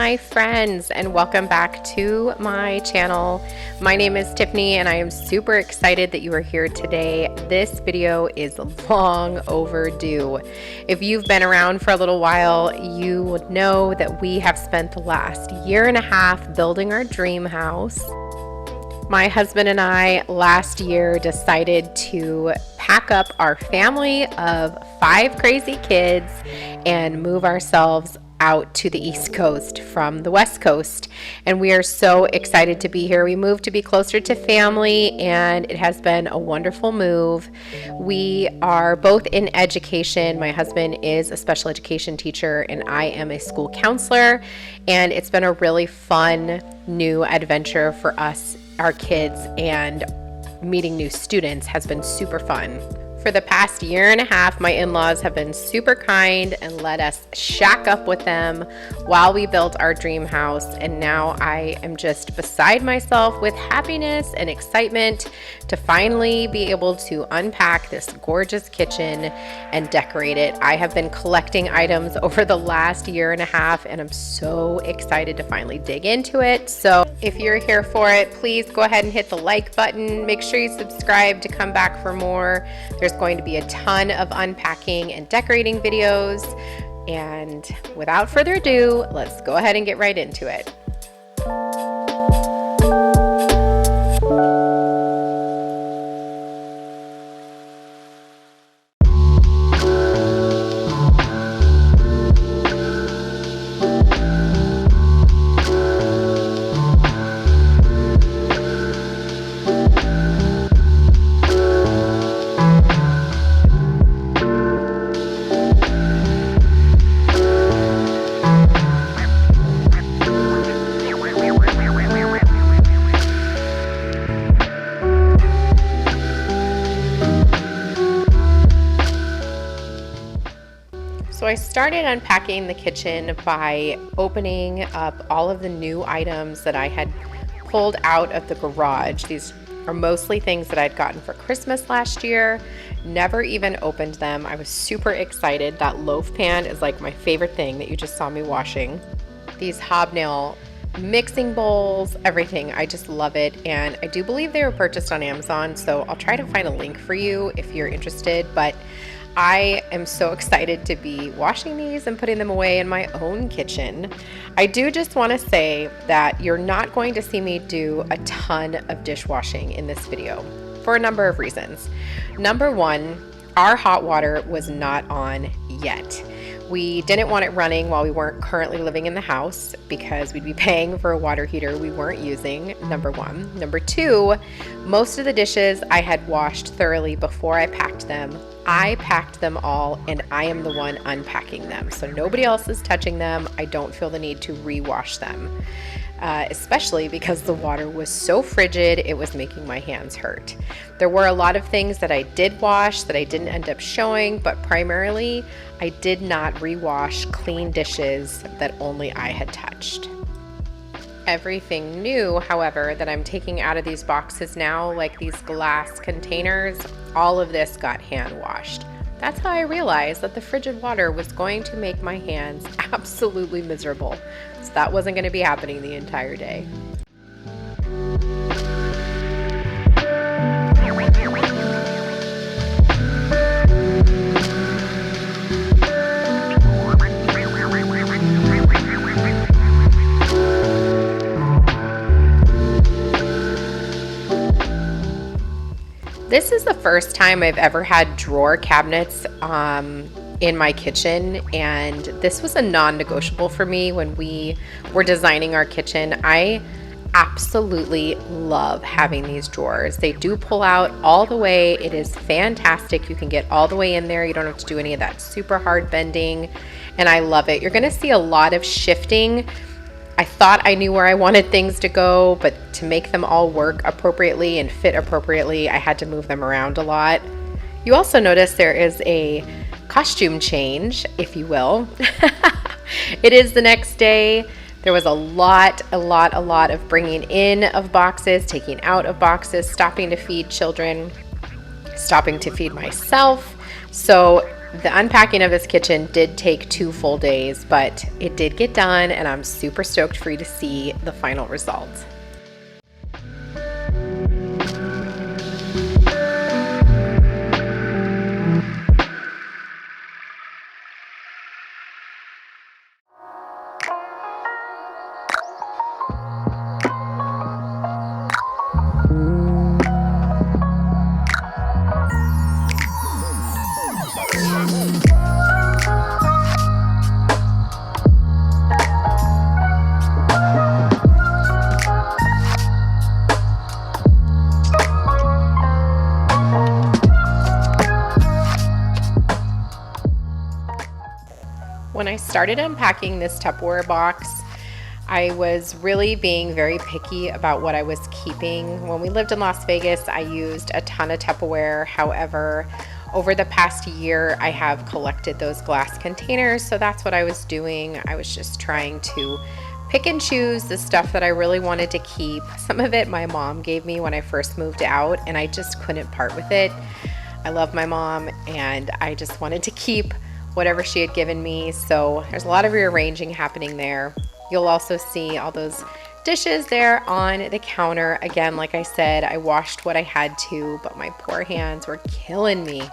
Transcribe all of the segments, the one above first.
my friends, and welcome back to my channel. My name is Tiffany and I am super excited that you are here today. This video is long overdue. If you've been around for a little while, you would know that we have spent the last year and a half building our dream house. My husband and I last year decided to pack up our family of 5 crazy kids and move ourselves out to the East Coast from the West Coast, and we are so excited to be here. We moved to be closer to family, and it has been a wonderful move. We are both in education. My husband is a special education teacher and I am a school counselor, and it's been a really fun new adventure for us, our kids, and meeting new students has been super fun. For the past year and a half, my in-laws have been super kind and let us shack up with them while we built our dream house. And now I am just beside myself with happiness and excitement to finally be able to unpack this gorgeous kitchen and decorate it. I have been collecting items over the last year and a half, and I'm so excited to finally dig into it. So if you're here for it, please go ahead and hit the like button. Make sure you subscribe to come back for more. There's going to be a ton of unpacking and decorating videos. And without further ado, let's go ahead and get right into it. So I started unpacking the kitchen by opening up all of the new items that I had pulled out of the garage. These are mostly things that I'd gotten for Christmas last year. Never even opened them. I was super excited. That loaf pan is like my favorite thing that you just saw me washing. These hobnail mixing bowls, everything. I just love it, and I do believe they were purchased on Amazon, so I'll try to find a link for you if you're interested. But I am so excited to be washing these and putting them away in my own kitchen. I do just want to say that you're not going to see me do a ton of dishwashing in this video for a number of reasons. Number one, our hot water was not on yet. We didn't want it running while we weren't currently living in the house because we'd be paying for a water heater we weren't using, number one. Number two, most of the dishes I had washed thoroughly before I packed them. I packed them all and I am the one unpacking them. So nobody else is touching them. I don't feel the need to rewash them, especially because the water was so frigid, it was making my hands hurt. There were a lot of things that I did wash that I didn't end up showing, but primarily I did not rewash clean dishes that only I had touched. Everything new, however, that I'm taking out of these boxes now, like these glass containers, all of this got hand washed. That's how I realized that the frigid water was going to make my hands absolutely miserable. So that wasn't going to be happening the entire day. This is the first time I've ever had drawer cabinets in my kitchen, and this was a non-negotiable for me when we were designing our kitchen. I absolutely love having these drawers. They do pull out all the way. It is fantastic. You can get all the way in there. You don't have to do any of that super hard bending, and I love it. You're going to see a lot of shifting. I thought I knew where I wanted things to go, but to make them all work appropriately and fit appropriately, I had to move them around a lot. You also notice there is a costume change, if you will. It is the next day. There was a lot of bringing in of boxes, taking out of boxes, stopping to feed children, stopping to feed myself. So The unpacking of this kitchen did take 2 full days, but it did get done, and I'm super stoked for you to see the final result. When I started unpacking this Tupperware box, I was really being very picky about what I was keeping. When we lived in Las Vegas, I used a ton of Tupperware. However, over the past year, I have collected those glass containers, so that's what I was doing. I was just trying to pick and choose the stuff that I really wanted to keep. Some of it my mom gave me when I first moved out, and I just couldn't part with it. I love my mom, and I just wanted to keep whatever she had given me. So there's a lot of rearranging happening there. You'll also see all those dishes there on the counter. Again, like I said, I washed what I had to, but my poor hands were killing me.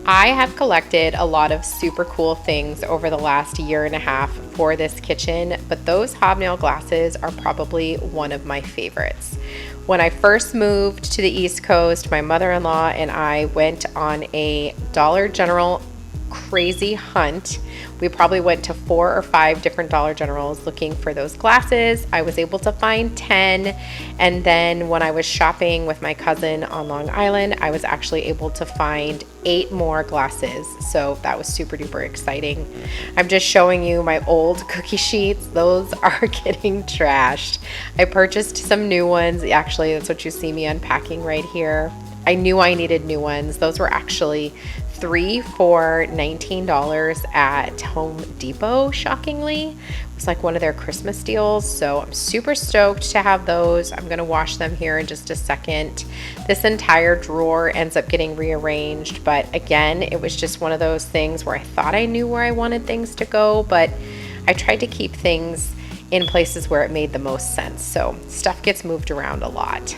I have collected a lot of super cool things over the last year and a half for this kitchen, but those hobnail glasses are probably one of my favorites. When I first moved to the East Coast, my mother-in-law and I went on a Dollar General crazy hunt. We probably went to 4 or 5 different Dollar Generals looking for those glasses. I was able to find 10, and then when I was shopping with my cousin on Long Island, I was actually able to find 8 more glasses. So that was super duper exciting. I'm just showing you my old cookie sheets. Those are getting trashed. I purchased some new ones. Actually, that's what you see me unpacking right here. I knew I needed new ones. Those were actually 3 for $19 at Home Depot, shockingly. It was like one of their Christmas deals, so I'm super stoked to have those. I'm gonna wash them here in just a second. This entire drawer ends up getting rearranged, but again, it was just one of those things where I thought I knew where I wanted things to go, but I tried to keep things in places where it made the most sense, so stuff gets moved around a lot.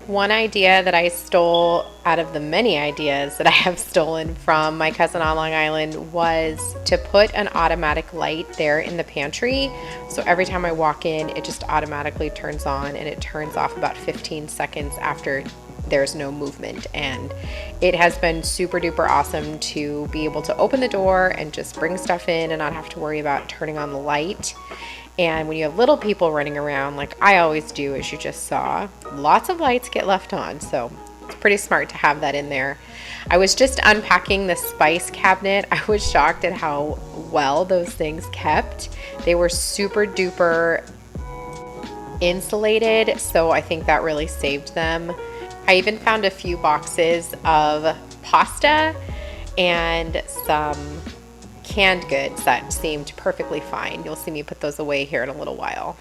One idea that I stole out of the many ideas that I have stolen from my cousin on Long Island was to put an automatic light there in the pantry. So every time I walk in, it just automatically turns on, and it turns off about 15 seconds after there's no movement. And it has been super duper awesome to be able to open the door and just bring stuff in and not have to worry about turning on the light. And when you have little people running around, like I always do, as you just saw, lots of lights get left on. So it's pretty smart to have that in there. I was just unpacking the spice cabinet. I was shocked at how well those things kept. They were super duper insulated, so I think that really saved them. I even found a few boxes of pasta and some canned goods that seemed perfectly fine. You'll see me put those away here in a little while.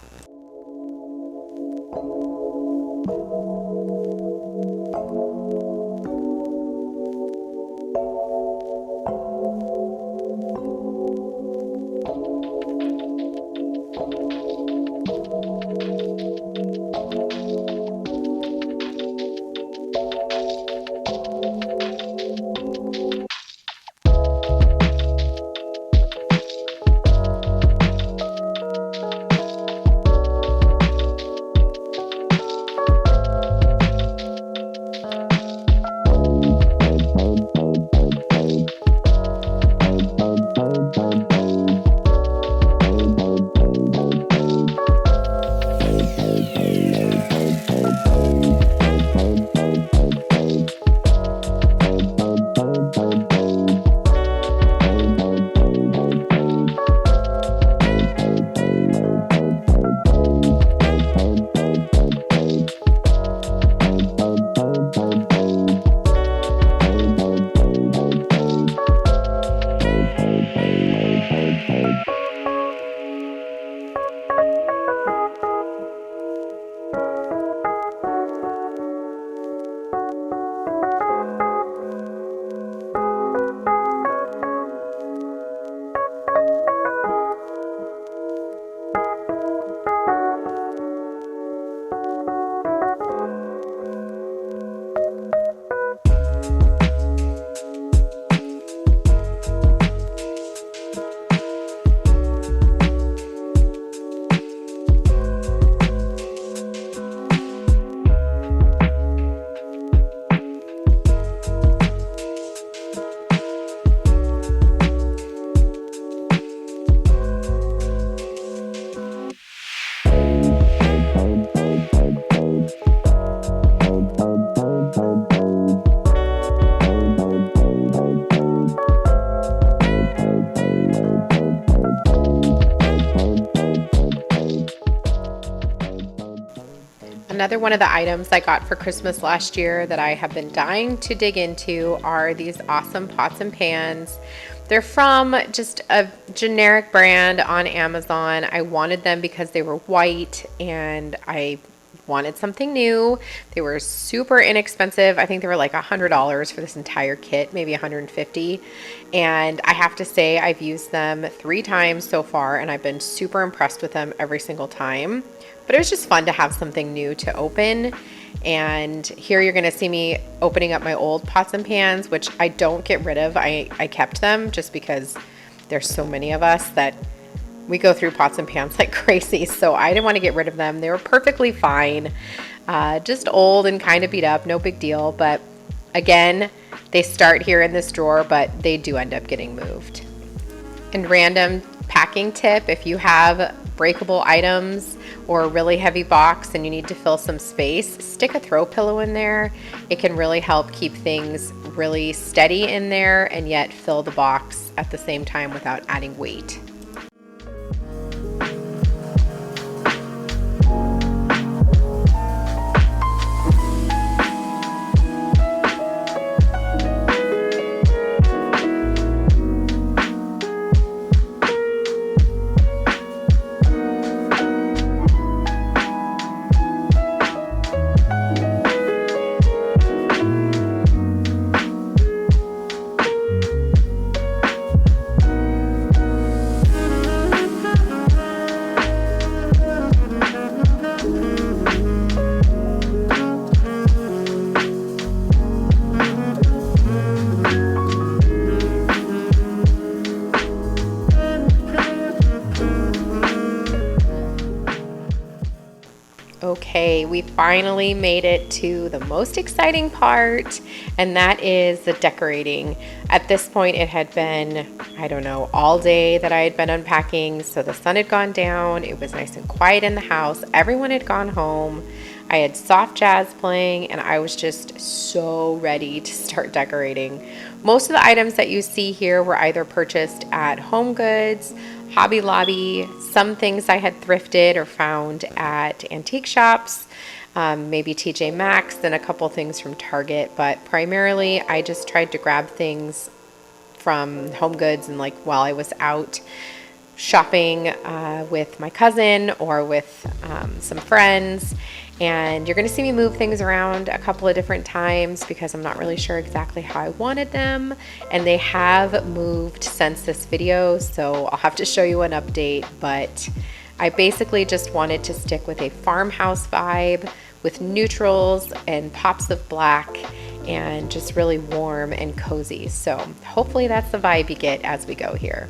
Another one of the items I got for Christmas last year that I have been dying to dig into are these awesome pots and pans. They're from just a generic brand on Amazon. I wanted them because they were white and I wanted something new. They were super inexpensive. I think they were like $100 for this entire kit, maybe $150. And I have to say I've used them 3 times so far and I've been super impressed with them every single time. But it was just fun to have something new to open. And here you're gonna see me opening up my old pots and pans, which I don't get rid of. I kept them just because there's so many of us that we go through pots and pans like crazy. So I didn't want to get rid of them. They were perfectly fine, just old and kind of beat up, no big deal. But again, they start here in this drawer, but they do end up getting moved. And random packing tip, if you have breakable items or a really heavy box and you need to fill some space, stick a throw pillow in there. It can really help keep things really steady in there and yet fill the box at the same time without adding weight. Okay, we finally made it to the most exciting part, and that is the decorating. At this point, it had been, I don't know, all day that I had been unpacking, so the sun had gone down, it was nice and quiet in the house, everyone had gone home, I had soft jazz playing, and I was just so ready to start decorating. Most of the items that you see here were either purchased at Home Goods, Hobby Lobby, some things I had thrifted or found at antique shops, maybe TJ Maxx, and a couple things from Target, but primarily I just tried to grab things from Home Goods and like while I was out shopping with my cousin or with some friends. And you're going to see me move things around a couple of different times because I'm not really sure exactly how I wanted them, and they have moved since this video, so I'll have to show you an update. But I basically just wanted to stick with a farmhouse vibe with neutrals and pops of black and just really warm and cozy. So hopefully that's the vibe you get as we go here.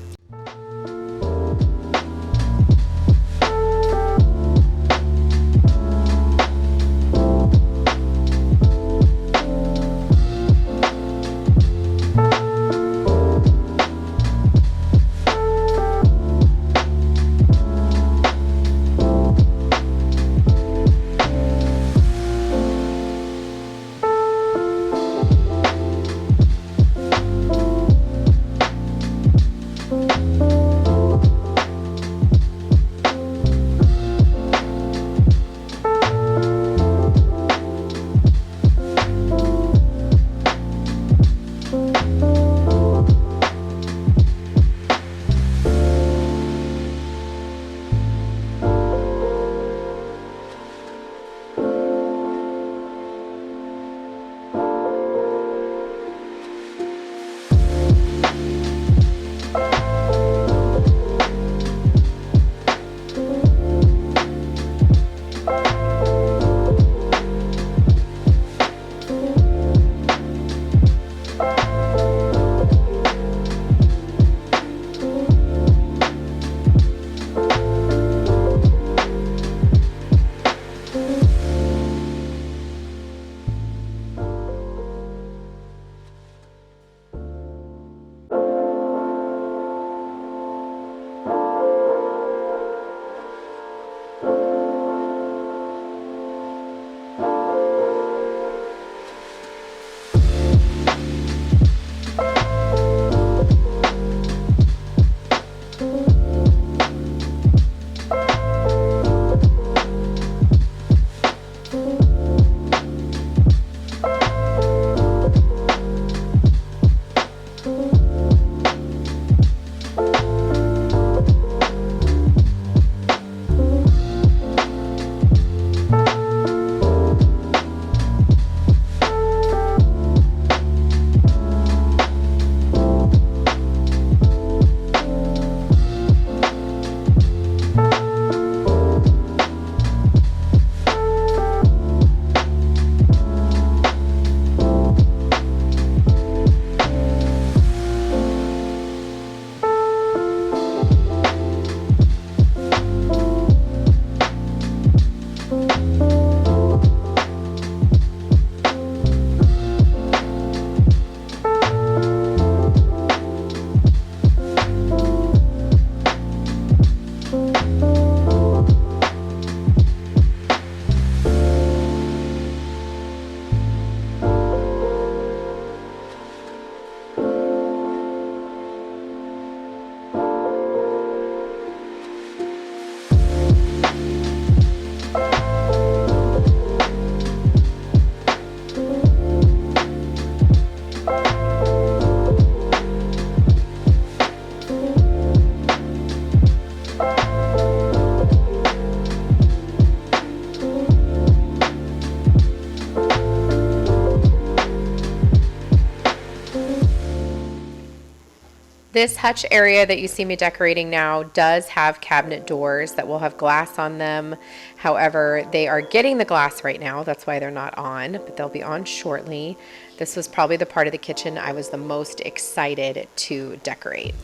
This hutch area that you see me decorating now does have cabinet doors that will have glass on them. However, they are getting the glass right now. That's why they're not on, but they'll be on shortly. This was probably the part of the kitchen I was the most excited to decorate.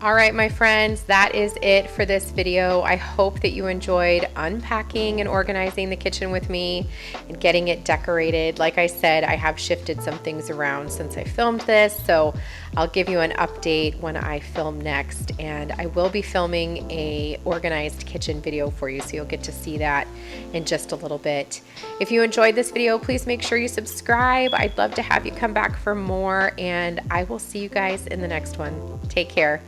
All right, my friends, that is it for this video. I hope that you enjoyed unpacking and organizing the kitchen with me and getting it decorated. Like I said, I have shifted some things around since I filmed this, so I'll give you an update when I film next, and I will be filming a organized kitchen video for you, so you'll get to see that in just a little bit. If you enjoyed this video, please make sure you subscribe. I'd love to have you come back for more, and I will see you guys in the next one. Take care.